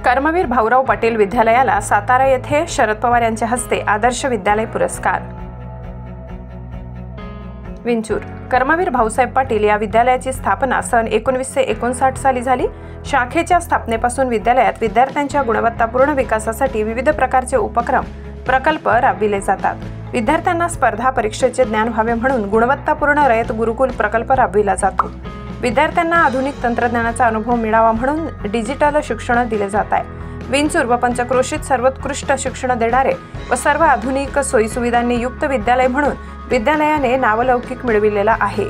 कर्मवीर भाऊराव पाटील विद्यालयाला सातारा येथे शरद पवार यांच्या हस्ते आदर्श विद्यालय पुरस्कार। विंचूर कर्मवीर भाऊसाहेब पाटील या विद्यालयाची स्थापना सन 1959 साली झाली। शाखेच्या स्थापनेपासून विद्यालयात विद्यार्थ्यांच्या गुणवत्तापूर्ण विकासासाठी विविध प्रकारचे उपक्रम प्रकल्प राबविले जातात। विद्यार्थ्यांना स्पर्धा परीक्षेचे ज्ञान व्हावे म्हणून गुणवत्तापूर्ण रयत गुरुकुल प्रकल्प राबविला जातो। विद्यार्थ्यांना आधुनिक तंत्रज्ञानाचा अनुभव मिळावा म्हणून डिजिटल शिक्षण दिले जात आहे। विंचूर व पंचक्रोशीत सर्वोत्कृष्ट शिक्षण देणारे व सर्व आधुनिक सोयीसुविधांनी युक्त विद्यालय म्हणून विद्यालयाने नावलौकिक मिळविलेला आहे।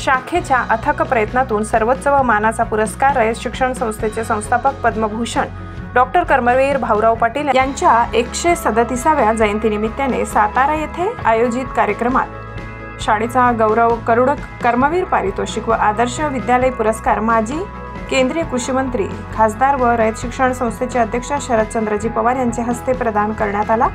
शाखेच्या अथक प्रयत्नातून सर्वोच्च व मानाचा पुरस्कार रयत शिक्षण संस्थेचे संस्थापक पद्मभूषण डॉक्टर कर्मवीर भाऊराव पाटील यांच्या 137व्या जयंतीनिमित्ताने सातारा येथे आयोजित कार्यक्रमात शाळेचा गौरव करून कर्मवीर पारितोषिक व आदर्श विद्यालय पुरस्कार माजी केंद्रीय कृषी मंत्री खासदार व रयत शिक्षण संस्थेचे अध्यक्ष शरदचंद्रजी पवार यांच्या हस्ते प्रदान करण्यात आला।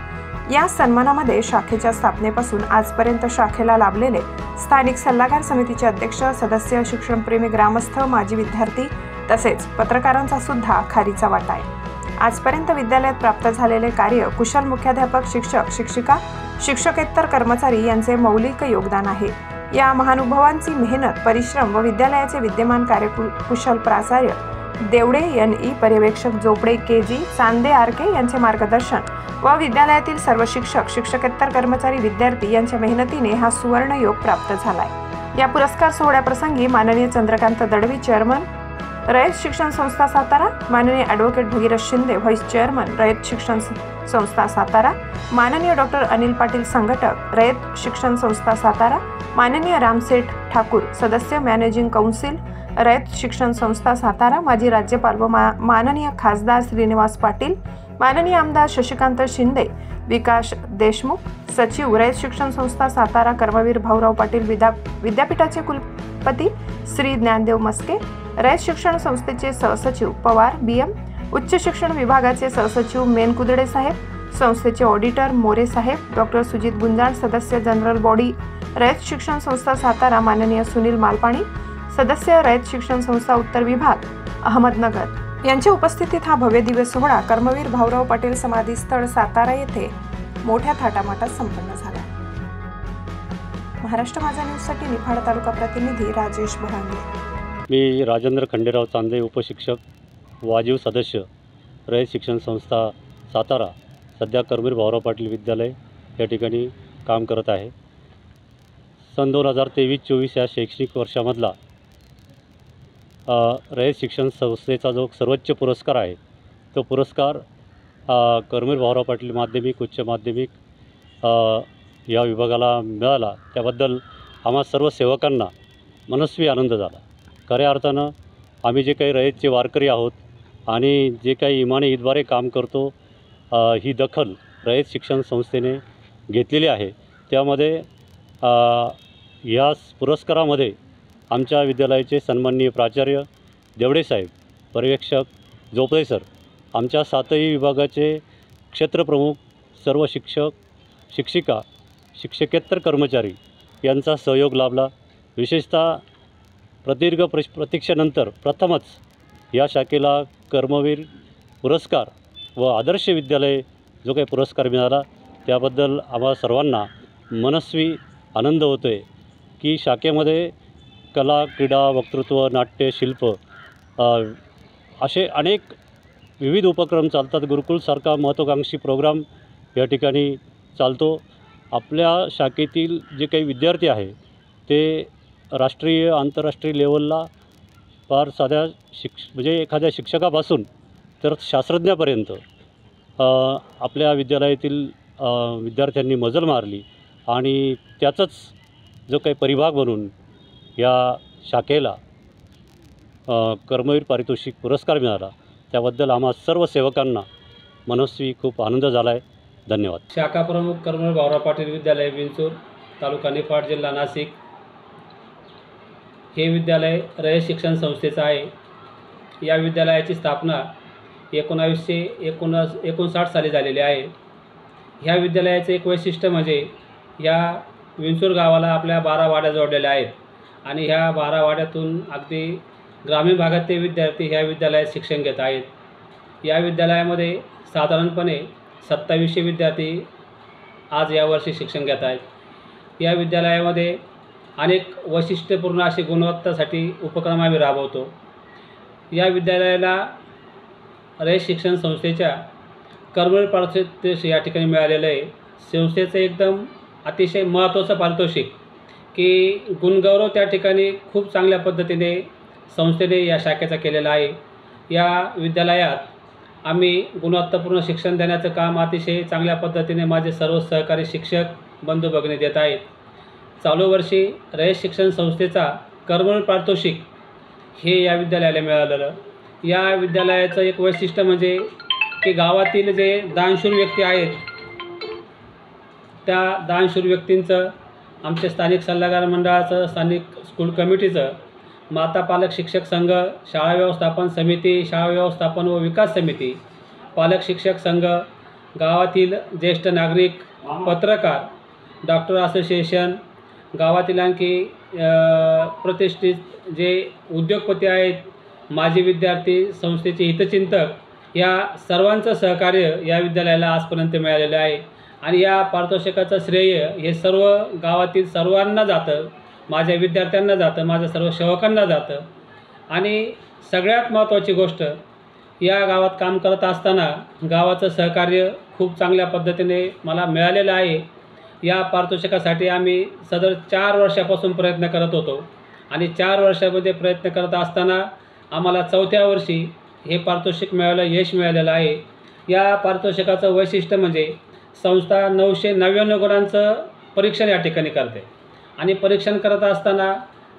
या सन्मानामध्ये शाखेच्या स्थापनेपासून आजपर्यंत शाखेला लाभलेले स्थानिक सल्लागार समितीचे अध्यक्ष, सदस्य, शिक्षणप्रेमी ग्रामस्थ, माजी विद्यार्थी तसेच पत्रकारांचा सुद्धा खारीचा वाटा आहे। आजपर्यंत विद्यालयात प्राप्त झालेले कार्य, कुशल मुख्याध्यापक, शिक्षक, शिक्षिका, शिक्षकेतर कर्मचारी यांचे मौलिक योगदान आहे। या महानुभावांची मेहनत, परिश्रम व विद्यालयाचे विद्यमान कार्यकुशल प्राचार्य देवडे NE, पर्यवेक्षक जोपडे KG, चांदे RK यांचे मार्गदर्शन व विद्यालयातील सर्व शिक्षक, शिक्षकेतर कर्मचारी, विद्यार्थी यांच्या मेहनतीने हा सुवर्ण योग प्राप्त झालाय। या पुरस्कार सोहळ्याप्रसंगी माननीय चंद्रकांत दळवी, चेअरमन रयत शिक्षण संस्था सातारा, माननीय advocate Bhagirath Shinde, vice chairman Rayat Shikshan Sanstha Satara, माननीय डॉक्टर अनिल पाटील, संघटक रयत शिक्षण संस्था सातारा, माननीय रामसेठ ठाकूर, सदस्य मॅनेजिंग काउन्सिल रयत शिक्षण संस्था सातारा, माजी राज्यपाल व माननीय खासदार श्रीनिवास पाटील, माननीय आमदार शशिकांत शिंदे, विकास देशमुख, सचिव रयत शिक्षण संस्था सातारा, कर्मवीर भाऊराव पाटील विद्यापीठाचे कुलपती श्री ज्ञानदेव मस्के, रयत शिक्षण संस्थेचे सहसचिव पवार BM, उच्च शिक्षण विभागाचे सहसचिव मेनकुदडे साहेब, संस्थेचे ऑडिटर मोरे साहेब, डॉक्टर सुजित गुंजाळ, सदस्य जनरल बॉडी रयत शिक्षण संस्था सातारा, माननीय सुनील मालपाणी, सदस्य रयत शिक्षण संस्था उत्तर विभाग अहमदनगर यांच्या उपस्थितीत हा भव्य दिव्य सोहळा कर्मवीर भाऊराव पाटील समाधी स्थळ सातारा येथे मोठ्या थाटामाटात संपन्न झाला। महाराष्ट्र माझा न्यूजसाठी निफाड तालुका प्रतिनिधी राजेश भरांगे। मी राजेंद्र खंडेराव चांदे, उपशिक्षक, वाजीव सदस्य, रयत शिक्षण संस्था सातारा, सध्या कर्मवीर भाऊराव पाटील विद्यालय या ठिकाणी काम करत आहे। सन 2023-24 या शैक्षणिक वर्षामधला रयत शिक्षण संस्थेचा जो सर्वोच्च पुरस्कार आहे तो पुरस्कार कर्मवीर भाऊराव पाटील माध्यमिक, उच्च माध्यमिक या विभागाला मिळाला। त्याबद्दल आम्हा सर्व सेवकांना मनस्वी आनंद झाला। खऱ्या अर्थानं आम्ही जे काही रयतचे वारकरी आहोत आणि जे काही इमानी ईदद्वारे काम करतो, ही दखल रयत शिक्षण संस्थेने घेतलेली आहे। त्यामध्ये या पुरस्कारामध्ये आमच्या विद्यालयाचे सन्माननीय प्राचार्य देवडे साहेब, पर्यवेक्षक जोपडे सर, आमच्या 7ही विभागाचे क्षेत्रप्रमुख, सर्व शिक्षक, शिक्षिका, शिक्षकेतर कर्मचारी यांचा सहयोग लाभला। विशेषतः प्रदीर्घ प्रतीक्षेनंतर प्रथमच या शाखेला कर्मवीर पुरस्कार व आदर्श विद्यालय जो काही पुरस्कार मिळाला त्याबद्दल आम्हा सर्वांना मनस्वी आनंद होतो आहे की शाखेमध्ये कला, क्रीडा, वक्तृत्व, नाट्य, शिल्प असे अनेक विविध उपक्रम चालतात। गुरुकुलसारखा महत्त्वाकांक्षी प्रोग्राम या ठिकाणी चालतो। आपल्या शाखेतील जे काही विद्यार्थी आहे ते राष्ट्रीय, आंतरराष्ट्रीय लेवलला फार साध्या म्हणजे एखाद्या शिक्षकापासून तर शास्त्रज्ञापर्यंत आपल्या विद्यालयातील विद्यार्थ्यांनी मजल मारली आणि त्याचाच जो काही परिभाग म्हणून या शाखेला कर्मवीर पारितोषिक पुरस्कार मिळाला त्याबद्दल आम्हा सर्व सेवकांना मनस्वी खूप आनंद झाला आहे। धन्यवाद। शाखा प्रमुख कर्मवीर भाऊराव पाटील विद्यालय, विंचूर, तालुका निफाड, जिल्हा नाशिक। हे विद्यालय रयत शिक्षण संस्थेचं आहे। या विद्यालयाची स्थापना 1959 साली झालेली आहे। ह्या विद्यालयाचं एक वैशिष्ट्य म्हणजे या विंचूर गावाला आपल्या 12 वाड्या जोडलेल्या आहेत आणि ह्या 12 वाड्यातून अगदी ग्रामीण भागातले विद्यार्थी ह्या विद्यालयात शिक्षण घेत आहेत. या विद्यालयामध्ये साधारणपणे 2700 विद्यार्थी आज यावर्षी शिक्षण घेत आहेत. या विद्यालयामध्ये अनेक वैशिष्ट्यपूर्ण अशी गुणवत्तासाठी उपक्रम आम्ही राबवतो. या विद्यालयाला रयत शिक्षण संस्थेच्या कर्मवीर पारितोषिक या ठिकाणी मिळालेलं आहे. संस्थेचं एकदम अतिशय महत्त्वाचं पारितोषिक की गुणगौरव त्या ठिकाणी खूप चांगल्या पद्धतीने संस्थेने या शाखेचा केलेला आहे. या विद्यालयात आम्ही गुणवत्तापूर्ण शिक्षण देण्याचं काम अतिशय चांगल्या पद्धतीने माझे सर्व सहकारी शिक्षक बंधू भगिनी देत आहेत. चालू वर्षी रयत शिक्षण संस्थेचा कर्मवीर पारितोषिक हे या विद्यालयाला मिळालेलं. या विद्यालयाचं एक वैशिष्ट्य म्हणजे की गावातील जे दानशूर व्यक्ती आहेत त्या दानशूर व्यक्तींचं आमचे स्थानिक सल्लागार मंडळाचं, स्थानिक स्कूल कमिटीचं, माता पालक शिक्षक संघ, शाळा व्यवस्थापन समिती, शाळा व्यवस्थापन व विकास समिती, पालक शिक्षक संघ, गावातील ज्येष्ठ नागरिक, पत्रकार, डॉक्टर असोसिएशन, गावातील आणखी प्रतिष्ठित जे उद्योगपती आहेत, माजी विद्यार्थी, संस्थेचे हितचिंतक या सर्वांचं सहकार्य या विद्यालयाला आजपर्यंत मिळालेलं आहे. आणि या पारितोषिकाचं श्रेय हे सर्व गावातील सर्वांना जातं, माझ्या विद्यार्थ्यांना जातं, माझ्या सर्व सेवकांना जातं. आणि सगळ्यात महत्त्वाची गोष्ट, या गावात काम करत असताना गावाचं सहकार्य खूप चांगल्या पद्धतीने मला मिळालेलं आहे. या पारितोषिकासाठी आम्ही सदर 4 वर्षापासून प्रयत्न करत होतो आणि 4 वर्षामध्ये प्रयत्न करत असताना आम्हाला 4थ्या वर्षी हे पारितोषिक यश मिळालेलं आहे. या पारितोषिकाचं वैशिष्ट्य म्हणजे संस्था 999 गुणांचं परीक्षण या ठिकाणी करते आणि परीक्षण करत असताना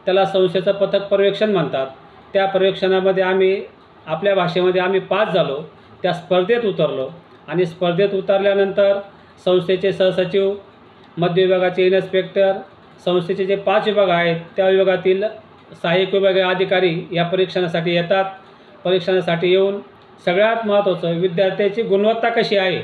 त्याला संस्थेचं पथक पर्यवेक्षण म्हणतात. त्या पर्यवेक्षणामध्ये आम्ही आपल्या भाषेमध्ये आम्ही पास झालो, त्या स्पर्धेत उतरलो आणि स्पर्धेत उतरल्यानंतर संस्थेचे सहसचिव, मध्य विभागाचे इन्स्पेक्टर, संस्थेचे जे 5 विभाग आहेत त्या विभागातील सहाय्यक विभागीय अधिकारी या परीक्षणासाठी येतात. परीक्षणासाठी येऊन सगळ्यात महत्त्वाचं विद्यार्थ्याची गुणवत्ता कशी आहे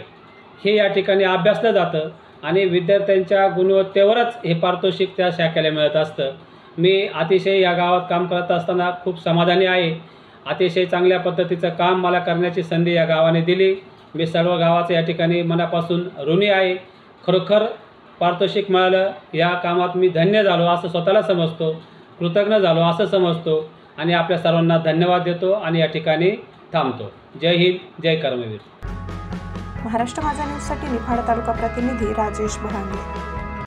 हे या ठिकाणी अभ्यासलं जातं आणि विद्यार्थ्यांच्या गुणवत्तेवरच हे पारितोषिक त्या शाखेला मिळत असतं. मी अतिशय या गावात काम करत असताना खूप समाधानी आहे. अतिशय चांगल्या पद्धतीचं काम मला करण्याची संधी या गावाने दिली. मी सर्व गावाचं या ठिकाणी मनापासून ऋणी आहे. खरोखर पारितोषिक मिळालं या कामात मी धन्य झालो असं स्वतःला समजतो, कृतज्ञ झालो असं समजतो आणि आपल्या सर्वांना धन्यवाद देतो आणि या ठिकाणी थांबतो. जय हिंद, जय कर्मवीर. महाराष्ट्र माझा न्यूजसाठी निफाड तालुका प्रतिनिधी राजेश भरांगे.